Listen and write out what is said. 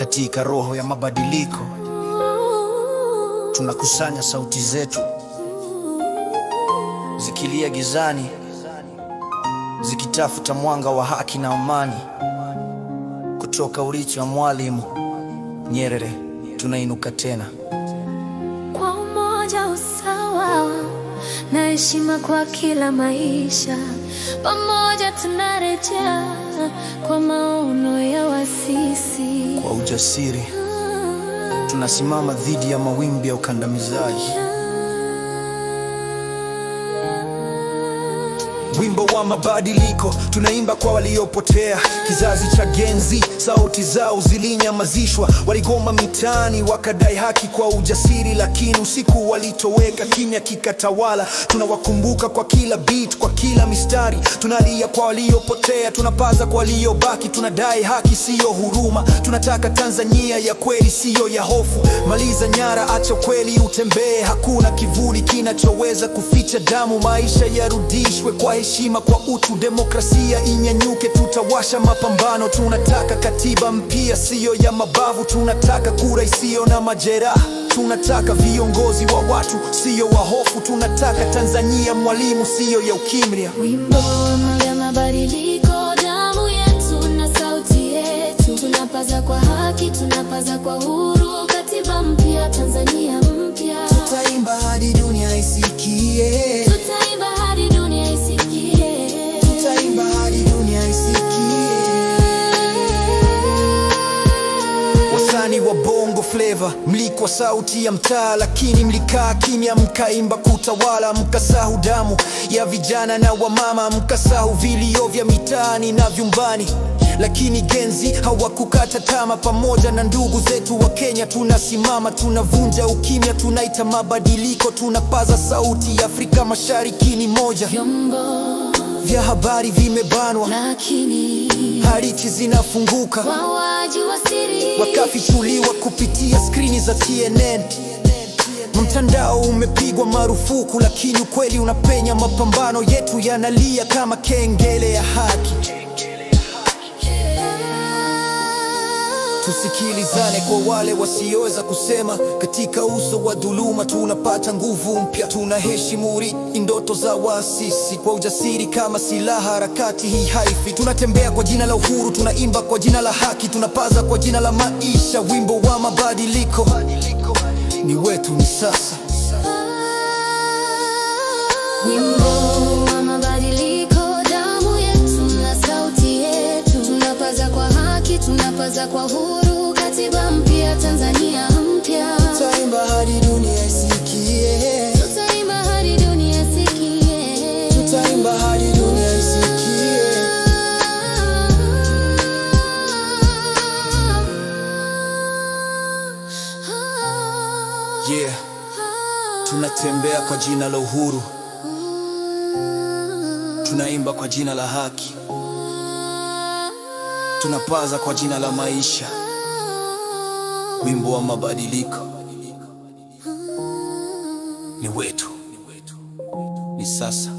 Katika roho ya mabadiliko tunakusanya sauti zetu, zikilia gizani, zikitafuta mwanga wa haki na amani. Kutoka urithi wa Mwalimu Nyerere tunainuka tena kwa umoja, usawa na heshima kwa kila maisha. Pamoja tunarejea kwa maono ya wasisi. Kwa ujasiri tunasimama dhidi ya mawimbi ya ukandamizaji. Wimbo wa mabadiliko tunaimba kwa waliopotea, kizazi cha Gen Z. Sauti zao zilinyamazishwa, waligoma mitaani wakadai haki kwa ujasiri, lakini usiku walitoweka, kimya kikatawala. Tunawakumbuka kwa kila beat, kwa kila mistari. Tunalia kwa waliopotea, tunapaza kwa waliobaki. Tunadai haki, siyo huruma. Tunataka Tanzania ya kweli, siyo ya hofu. Maliza nyara, acha kweli utembee. Hakuna kivuli kinachoweza kuficha damu. Maisha yarudishwe kwa heshima, kwa utu. Demokrasia inyanyuke, tutawasha mapambano. Tunataka katiba mpya, siyo ya mabavu. Tunataka kura isiyo na majeraha. Tunataka viongozi wa watu, siyo wa hofu. Tunataka Tanzania Mwalimu, siyo ya ukimya. Wimbo wa mabadiliko, damu yetu na sauti yetu. Tunapaza kwa haki, tunapaza kwa huru. Katiba mpya, Tanzania mpya. Tutaimba hadi dunia isikie. Tutaimba hadi dunia isikie. Tutaimba hadi dunia isikie. Wasanii wa Bongo Flava mlikuwa sauti ya mtaa, lakini mlikaa kimya, mkaimba kutawala. Mkasahau damu ya vijana na wamama, mkasahau vilio vya mitaani na vyumbani. Lakini Gen Z hawakukata tamaa. Pamoja na ndugu zetu wa Kenya tunasimama, tunavunja ukimya, tunaita mabadiliko. Tunapaza sauti ya Afrika Mashariki ni moja. Vyombo vya habari vimebanwa, lakini hadithi zinafunguka. wawaji wa siri wakafichuliwa kupitia skrini za TNN. Mtandao umepigwa marufuku, lakini ukweli unapenya. Mapambano yetu yanalia kama kengele ya haki. Tusikilizane kwa wale wasioweza kusema. Katika uso wa dhuluma tunapata nguvu mpya. Tunaheshimu urithi, ndoto za waasisi. Kwa ujasiri kama silaha, harakati hii haifi. Tunatembea kwa jina la uhuru, tunaimba kwa jina la haki. Tunapaza kwa jina la maisha. Wimbo wa mabadiliko ni wetu, ni sasa. Wimbo wa mabadiliko, damu yetu na sauti yetu. Tunapaza kwa haki, tunapaza kwa huru. Katiba mpya, Tanzania mpya. Tutaimba hadi dunia isikie. Tutaimba hadi dunia isikie. Tutaimba hadi dunia isikie. Yeah. Tunatembea kwa jina la uhuru, tunaimba kwa jina la haki. Tunapaza kwa jina la maisha. Wimbo wa mabadiliko ni wetu, ni sasa.